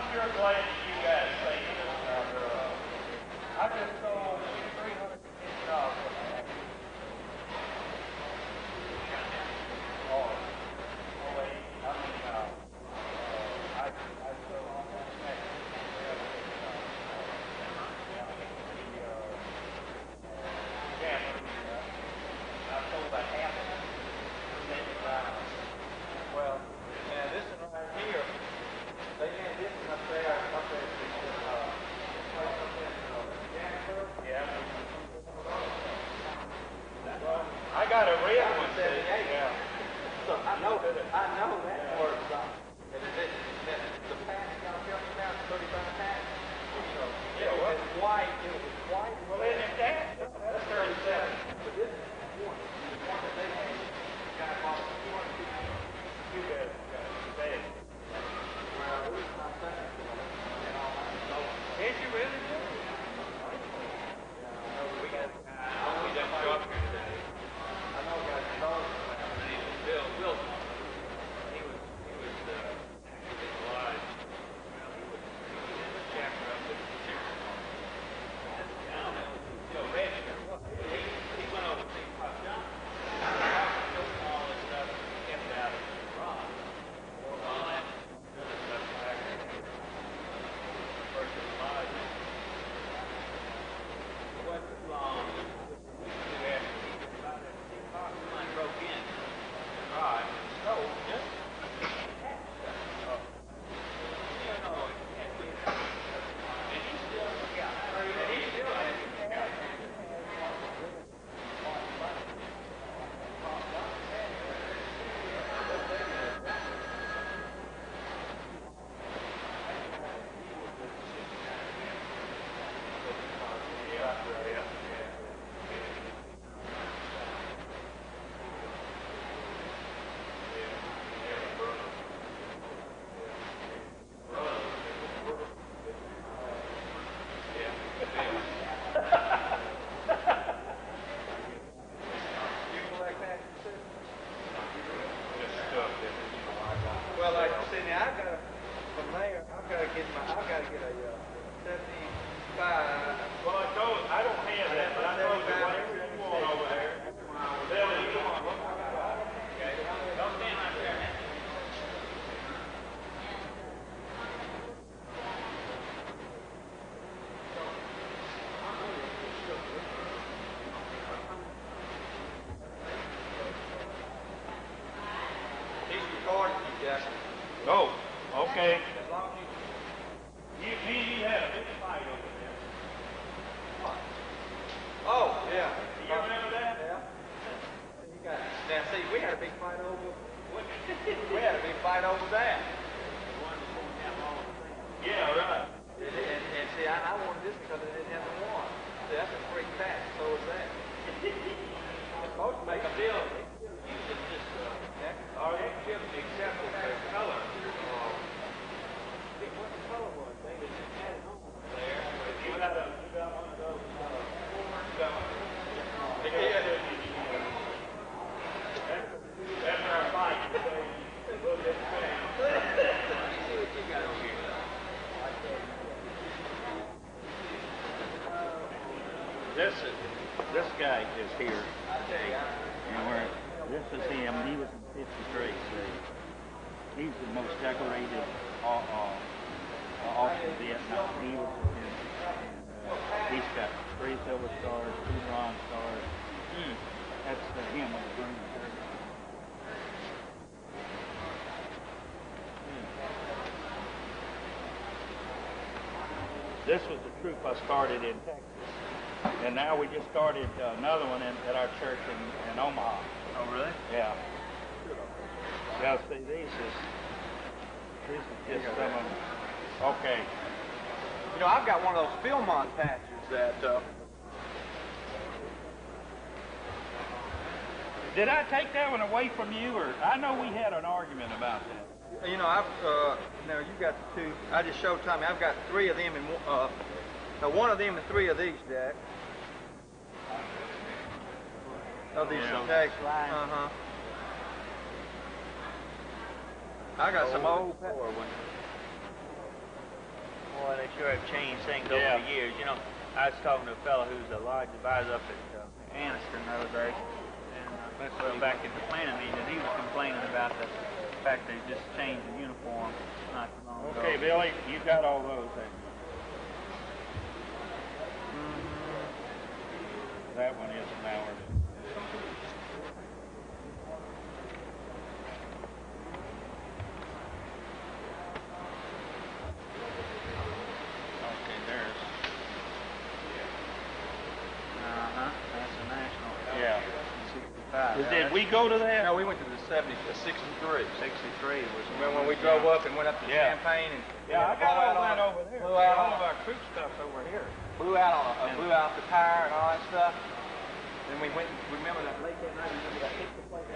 sure glad that you guys say this. I just sold $350 worth of that. Oh, wait, I mean, I sold almost that. I sold about half of it. Well, now this one right here, they had this one up there, yeah. Well, I got a red one, yeah. So I know that works. The patch got down to 35 patch. Yeah, well, it was white. Well, isn't it that? That's 37. But this is one that they had. Got about 250. You guys got it bad. Well, this is my second one. Is you really good? We got show up here today. I know we got dogs. His name is Bill Wilson. He was actually alive. Well, he was a chapter up with the series. I don't know. Joe Register. He went over to see Pop John. All this stuff kept it out of the garage. All that other stuff back there. First of all, it wasn't long. Someone broke in the garage and stole just and he still Oh, okay. As long as you had a big fight over there. What? Oh, yeah. Do you remember that? Yeah. Now, see, we had a big fight over. We had a big fight over that. Yeah, right. And see, I wanted this because it didn't have the one. See, that's a free patch. So is that. It's supposed to make a deal. Or except for the color. What the color was, they just had it on there. You got one of those. That's our fight. This guy is here. And this is him. He was in 53. He's the most decorated officer in Vietnam. He was he's got 3 silver stars, 2 bronze stars. That's him with the green shirt. This was the troop I started in Texas. And now we just started another one at our church in Omaha. Oh, really? Yeah. Yeah, see, these is just some of them. Okay. You know, I've got one of those Philmont patches that... Did I take that one away from you, or... I know we had an argument about that. You know, now you got the 2. I just showed Tommy. I've got 3 of them and one of them and 3 of these, Jack. Of these Jack. I got some old... sure have changed things over the years. You know, I was talking to a fellow who's a large advisor up at Anniston the other day, and back at the planning meeting, and he was complaining about the fact they just changed the uniform not too long ago. Okay, Billy, you got all those, haven't you? That one isn't ours. Okay, there's. That's the national. Yeah. 65. Did we go to that? No, we went to the 63. 63 was Remember when we drove up and went up to Champaign and I got all that over there. Blew out all of our troop stuff over here. blew out the tire and all that stuff. Then we went. Remember that late that night? Remember that pizza place?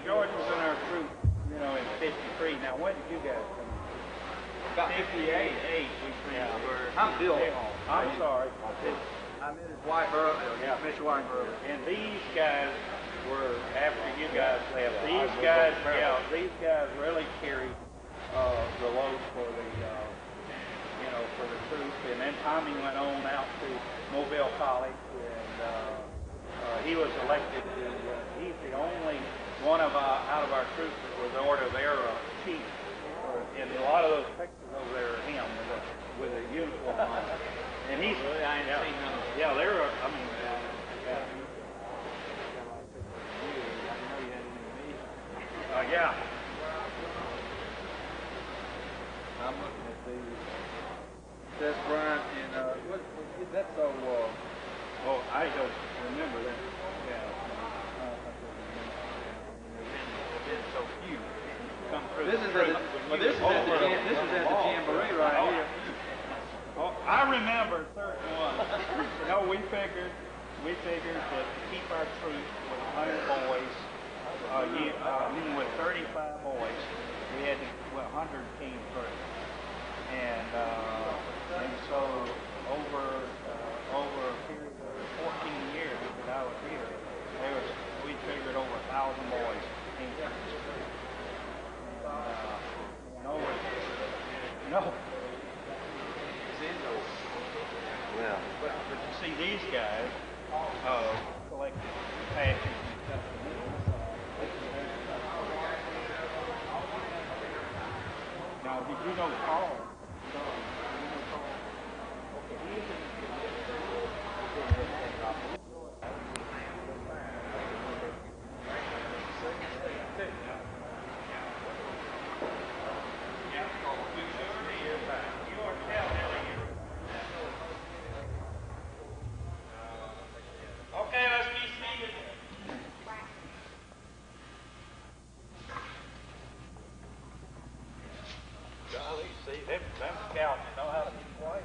George was in our troop, you know, in '53. Now, when did you guys come? About 58. I'm Bill. I'm sorry. I'm in his wife earlier. Yeah, Mr. Weinberg. And these guys were after you guys left. These guys really carried the load for the, you know, for the troop. And then Tommy went on out to Mobile College, and he was elected to. He's the only one of out of our troops that was the Order of Error chief. And a lot of those pictures over there are him with a uniform on. And he's Really, I ain't seen none. yeah, they're I mean. Yeah. I'm looking at these. That's Bryant and what that's so Oh, I don't remember that. Yeah. there's been so few. Come through. This is at the jamboree right here. Oh, I remember certain ones. We figured that to keep our troop with 100 boys, with 35 boys, we had to 100 came through, and so over a period of 14 years that I was here, we figured over 1,000 boys came through. No. Well, But you see these guys collected patches and stuff. Now, did you know Carl? Okay, let's be seated. golly, see, them scouts know how to be quiet.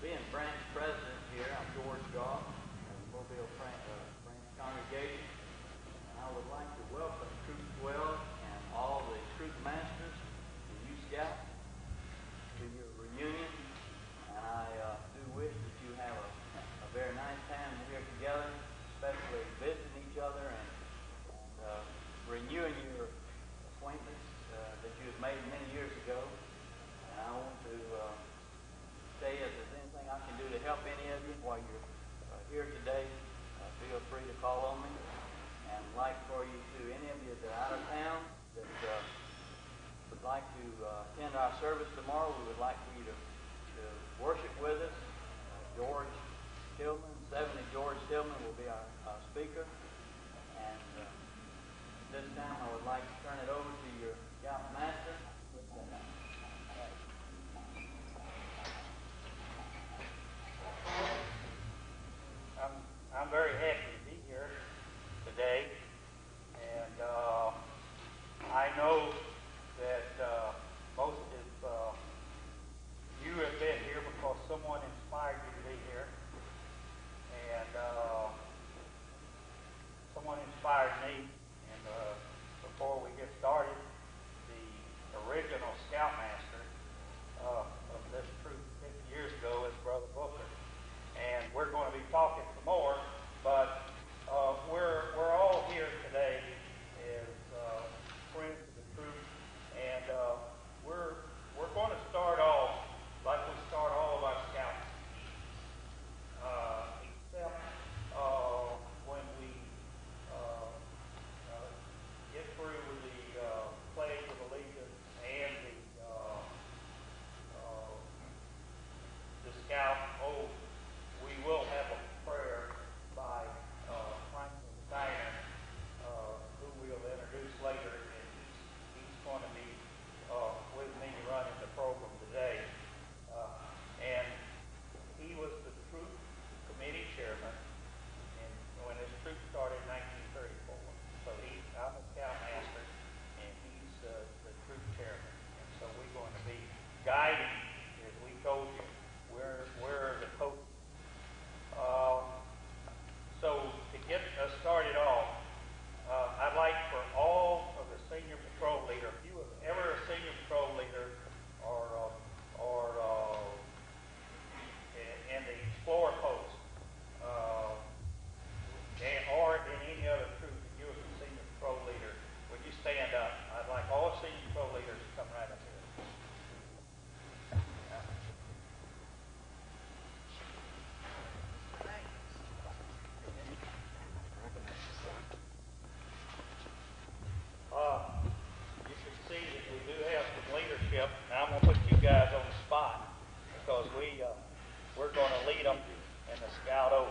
Being branch president here, I'm George Goff, of the Mobile branch congregation, and I would like to welcome Troop 12 and all the troop masters, the youth scouts, to your reunion. And I do wish that you have a very nice time here together, especially visiting each other and renewing your acquaintance that you have made many years ago. And I want to say if there's anything I can do to help any of you while you're here today, feel free to call on me. And like for you to any of you that are out of town that would like to attend our service tomorrow, we would like for you to worship with us. George Tillman, 70 George Tillman will be our speaker. And this time I would like to turn it over to your scout master. I'm very happy to be here today, and I know that most of you because we're going to lead them in the Scout Oath.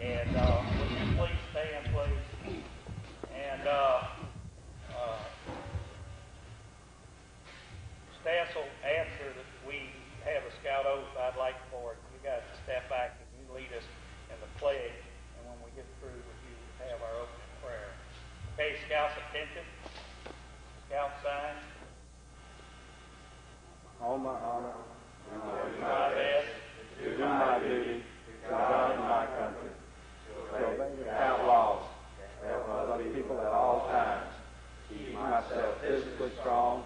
And would you please stand, please? And Stas will answer that we have a Scout Oath. I'd like for you guys to step back and you lead us in the pledge. And when we get through with you, have our opening prayer. Okay, Scouts, attention. Scout sign. On my honor, Do my best. to do my duty to God and my country, to obey without laws, help other people at all times, keep myself physically strong,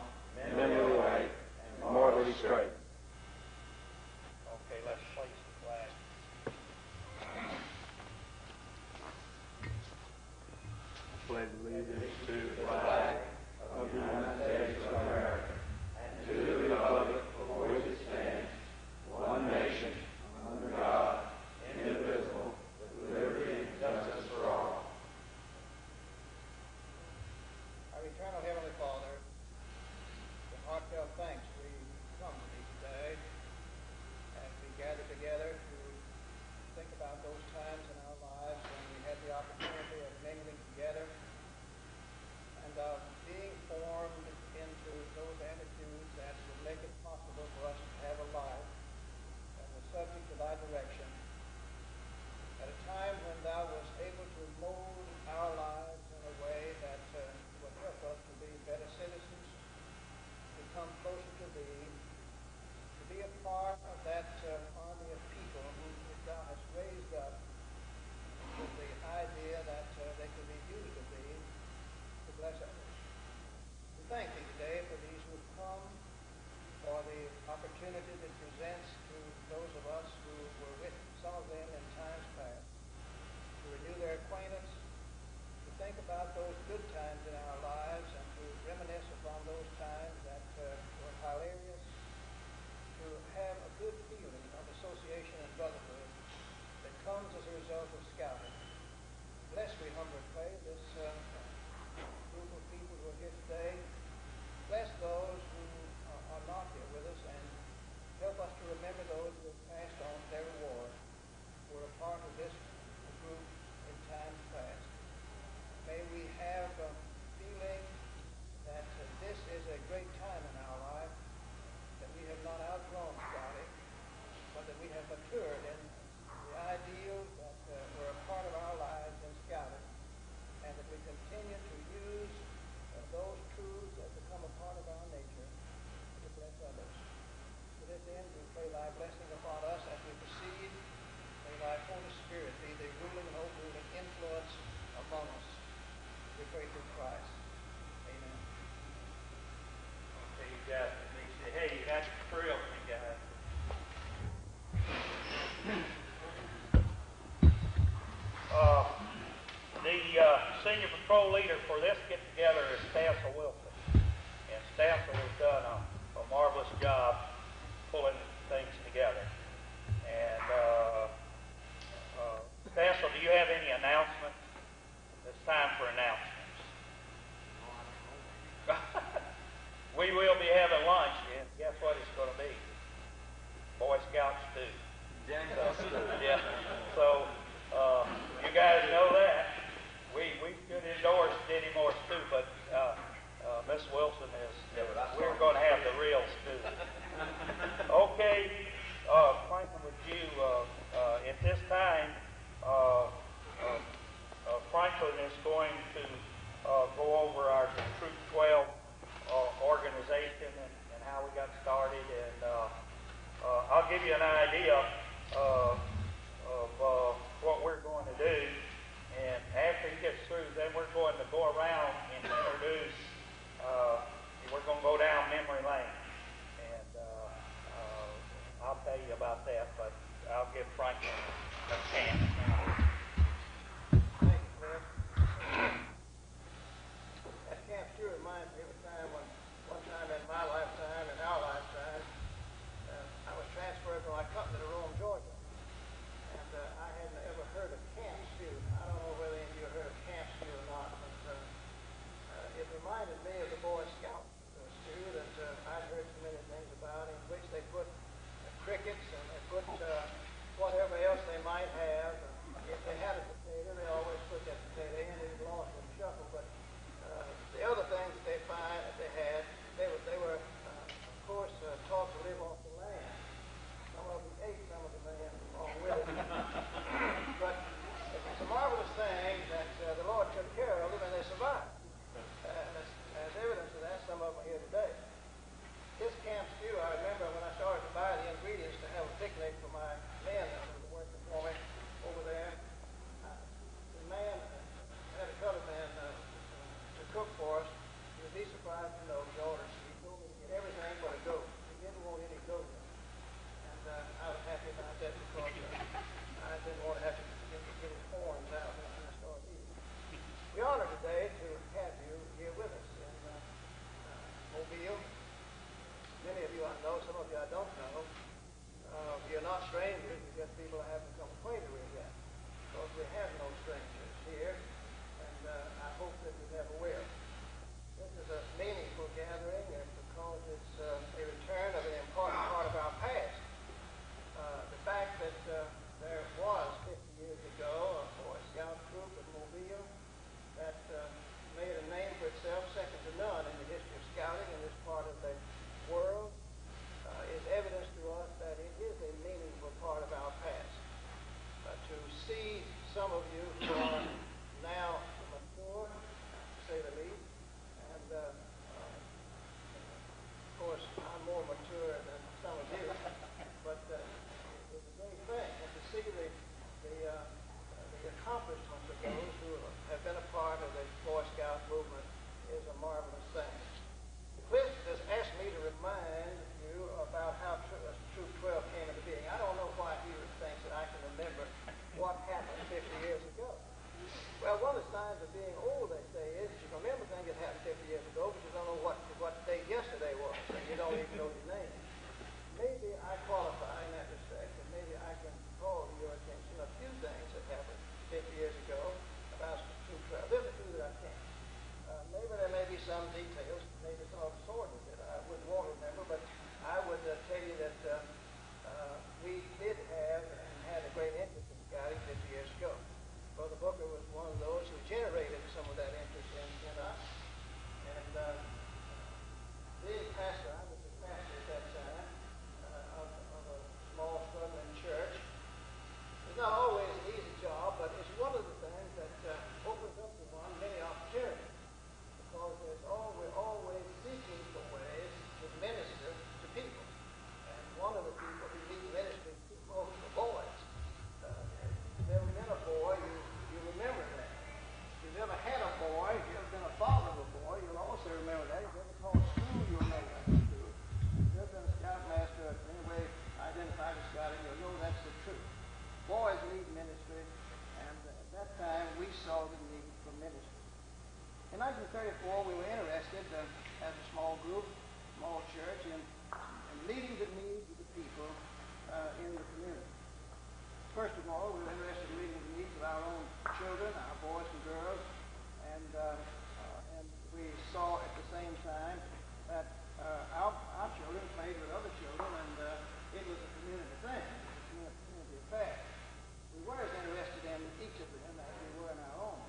mentally awake, and morally straight. Okay, let's place the flag. Pledge allegiance to the flag of the United States of America and to the republic for which it stands, one nation, under God, indivisible, with liberty and justice for all. Our eternal Heavenly Father, with heartfelt thanks we come to Thee today as we gather together to think about those times in our lives when we had the opportunity of mingling together and of being formed into those attitudes that would make it possible for us to have a life that was subject to Thy direction at a time when Thou wast able to mold our lives in a way that would help us to be better citizens, to come closer to Thee, to be a part of that army of people whom Thou hast raised up with the idea that they could be used of Thee to bless others. We thank Thee today for these who have come, for the opportunity that presents to those of us who were with some of them in times past, to renew their acquaintance, to think about those good times in our lives and to reminisce upon those times that were hilarious, to have a good feeling of association and brotherhood that comes as a result of scouting. Bless, we humbly pray, this group of people who are here today. Bless those who are not here with us and help us to remember those who have passed on to their reward, who were a part of this group in times past. May we have a feeling that this is a great time in our life, that we have not outgrown scouting, but that we have matured in the ideals that were a part of our lives in scouting, and that we continue to use those truths that become a part of our nature to bless others. To this end, we pray Thy blessing upon us as we proceed. May Thy Holy Spirit be the ruling and overruling influence among us. We pray through Christ. Amen. Okay, you guys, hey, that's thrilled me, guys. The senior patrol leader for this get-together is Stansel Wilson. And Stansel has done a marvelous job pulling things together. And Stansel, do you have any announcements? It's time for announcements. We will be having lunch, and guess what it's going to be? Boy Scout stew. Yeah. So you guys know that. We could endorse Denny Moore's stew, but Miss Wilson is. We're going to have the real stew. Okay, Franklin, would you at this time? Franklin is going to go over our Troop 12 organization and how we got started, and I'll give you an idea of what we're going to do. And after he gets through, then we're going to go around and introduce. We're going to go down memory lane, and I'll tell you about that. But I'll give Franklin a chance now. Thank you, Cliff. That camp sure reminds me of a time when, one time in my lifetime, in our lifetime, I was transferred from my company to Rome, Georgia. And I hadn't ever heard of camp stew. I don't know whether any of you have heard of camp stew or not, but it reminded me of the Boy Scout stew that I'd heard so many things about, in which they put 1934, we were interested as a small group, small church, in meeting the needs of the people in the community. First of all, we were interested in meeting the needs of our own children, our boys and girls, and we saw at the same time that our children played with other children, and it was a community thing, it was a community affair. We were as interested in each of them as we were in our own.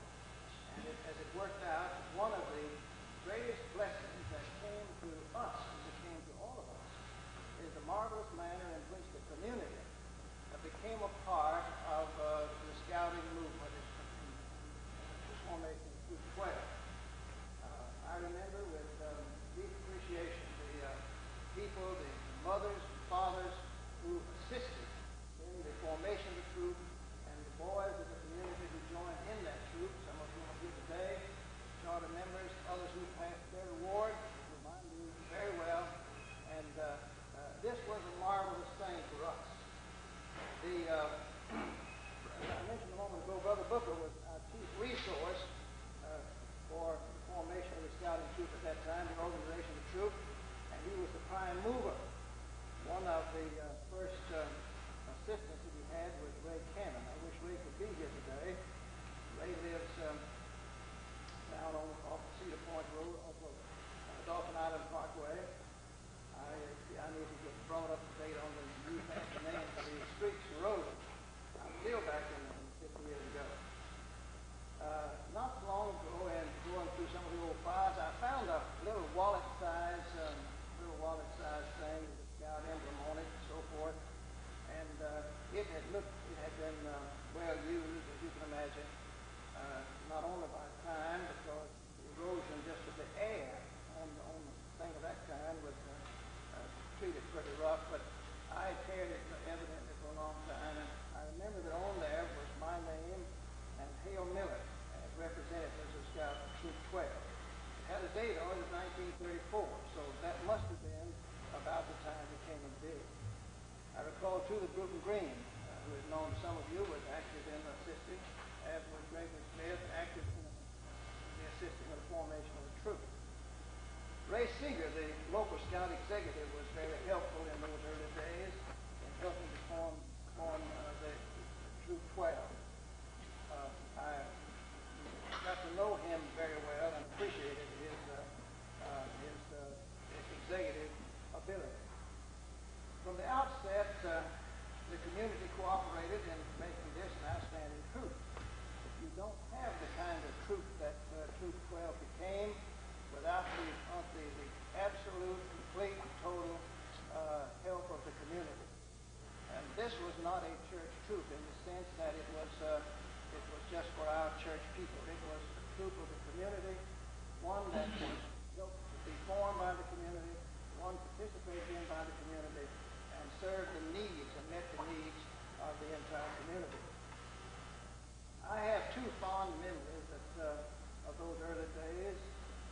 And as it worked out, one of the greatest blessings that came to us, as it came to all of us, is the marvelous manner in which the community became a part of the scouting movement in the formation of Troop 12. I remember with deep appreciation the people, the mothers and fathers who assisted in the formation of the troop, and the boys of the community who joined in that troop, some of whom are here today, charter members, others who passed their reward, whom I knew very well, and this was a marvelous thing for us. As I mentioned a moment ago, Brother Booker was our chief resource for the formation of the scouting troop at that time, the organization of the troop, and he was the prime mover. One of the first assistants that he had was Ray Cannon. I wish Ray could be here today. Ray lives down off the Cedar Point Road, off of Dolphin Island Parkway. I need to get brought up to date on the new fancy names of these streets and roads. I'm still back in 50 years ago. Not long ago, and going through some of the old files, I found a little wallet-size thing with a scout emblem on it and so forth. And it had been well used, as you can imagine, not only by time, because the erosion just of the air on the thing of that kind was treated pretty rough, but I had carried it evidently for a long time, and I remember that on there was my name and Hale Miller as representatives of Scout Troop 12. It had a date on it of 1934, so that must have been about the time it came in big. I recall, too, that Bruton Green, who is known to some of you, was active in assisting, as was Gregory Smith, active in the assisting of the formation of the troop. Ray Seeger, the local scout executive, was very helpful in those early days in helping to form the Troop 12. I got to know him very well and appreciated his executive ability. From the outset, the community cooperated in making this an outstanding troop. You don't have the kind of troop that Troop 12 became without the absolute, complete, total help of the community. And this was not a church troop in the sense that it was just for our church people. It was a troop of the community, one that was built to be formed by the community, one participated in by the community, and served the needs and met the needs of the entire community. I have two fond memories of those early days.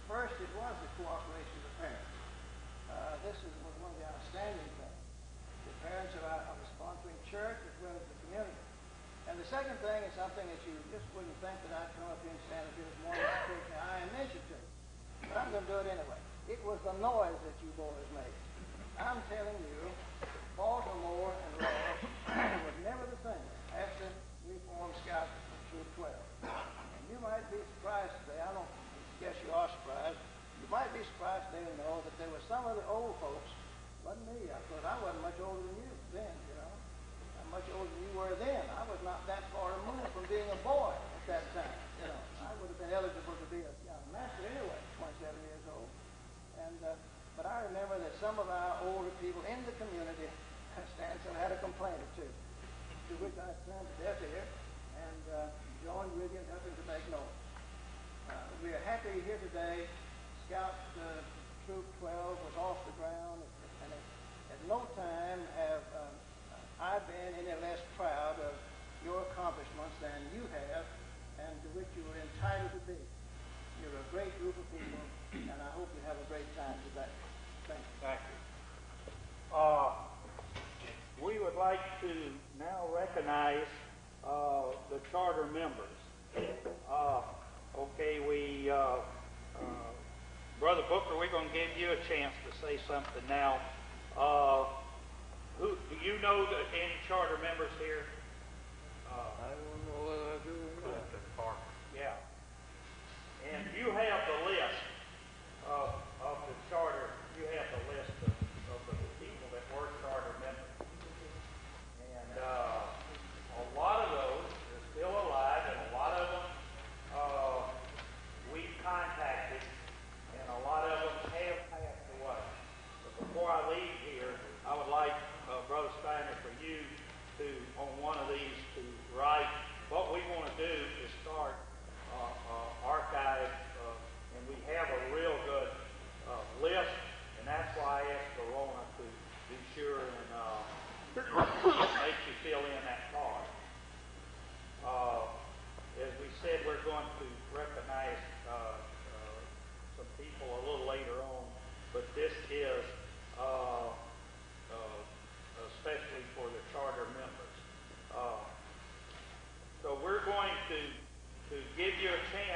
First, it was the cooperation of the parents. This was one of the outstanding things. The parents of the sponsoring church as well as the community. And the second thing is something that you just wouldn't think that I'd come up here and stand up here this morning and take my eye and mention to you. But I'm going to do it anyway. It was the noise that you boys made. I'm telling you, Baltimore and Ross was never the same after we formed Scout Troop 12. And you might be surprised today. I don't guess you are surprised. You might be surprised today to know that there were some of the old folks, wasn't me, because I wasn't much older than you then, you know. I'm much older than you were then. I was not that far removed from being a boy at that time, you know. I would have been eligible to be a scout master anyway, 27 years old. And but I remember that some of our older people in the community, Stanson had a complaint or two, to which I turned a deaf ear and joined with you in helping to make noise. We are happy here today. Scout Troop 12 was off the ground, and at no time have I been any less proud of your accomplishments than you have, and to which you are entitled to be. You're a great group of people, and I hope you have a great time today. Thank you. Thank you. We would like to now recognize the charter members. Okay, we Brother Booker, we're going to give you a chance to say something now. Who do you know any charter members here? I don't know whether I do or not. Yeah. And you have the list of the charter. You have the list of the people that were charter members. And a lot of those are still alive, and a lot of them we've contacted, and a lot of them have passed away. But before I leave here, I would like, Brother Steiner, for you to, on one of these, to write. What we want to do is start archive, and we have a real good list, and that's why I asked Verona to be sure and make you fill in that card. As we said, we're going to recognize some people a little later on, but this is especially for the charter members. So we're going to give you a chance